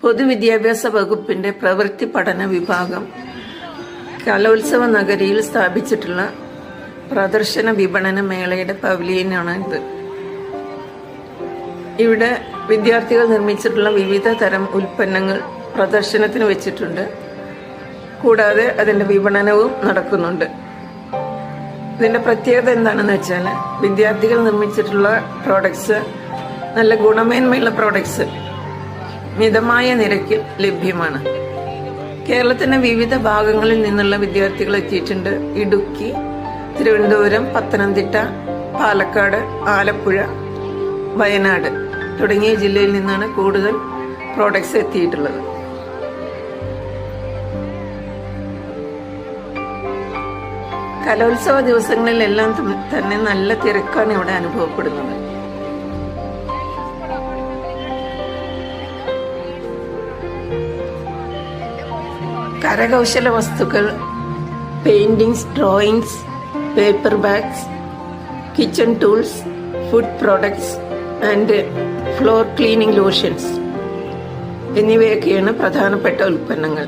പൊതുവിദ്യാഭ്യാസ വകുപ്പിന്റെ പ്രവൃത്തി പഠന വിഭാഗം കലോത്സവ നഗരിയിൽ സ്ഥാപിച്ചിട്ടുള്ള പ്രദർശന വിപണന മേളയുടെ പവലിയനാണ് ഇത്. ഇവിടെ വിദ്യാർത്ഥികൾ നിർമ്മിച്ചിട്ടുള്ള വിവിധ തരം ഉൽപ്പന്നങ്ങൾ പ്രദർശനത്തിന് വെച്ചിട്ടുണ്ട്. കൂടാതെ അതിന്റെ വിപണനവും നടക്കുന്നുണ്ട്. ഇതിന്റെ പ്രത്യേകത എന്താണെന്ന് വെച്ചാൽ, വിദ്യാർത്ഥികൾ നിർമ്മിച്ചിട്ടുള്ള പ്രോഡക്ട്സ് നല്ല ഗുണമേന്മയുള്ള പ്രോഡക്ട്സ് മിതമായ നിരക്കിൽ ലഭ്യമാണ്. കേരളത്തിന്റെ വിവിധ ഭാഗങ്ങളിൽ നിന്നുള്ള വിദ്യാർത്ഥികൾ എത്തിയിട്ടുണ്ട്. ഇടുക്കി, തിരുവനന്തപുരം, പത്തനംതിട്ട, പാലക്കാട്, ആലപ്പുഴ, വയനാട് തുടങ്ങിയ ജില്ലയിൽ നിന്നാണ് കൂടുതൽ പ്രോഡക്ട്സ് എത്തിയിട്ടുള്ളത്. കലോത്സവ ദിവസങ്ങളിലെല്ലാം തന്നെ നല്ല തിരക്കാണ് ഇവിടെ അനുഭവപ്പെടുന്നത്. കരകൗശല വസ്തുക്കൾ, paintings, drawings, paper bags, kitchen tools, food products and floor cleaning lotions എന്നിവയൊക്കെയാണ് പ്രധാനപ്പെട്ട ഉൽപ്പന്നങ്ങൾ.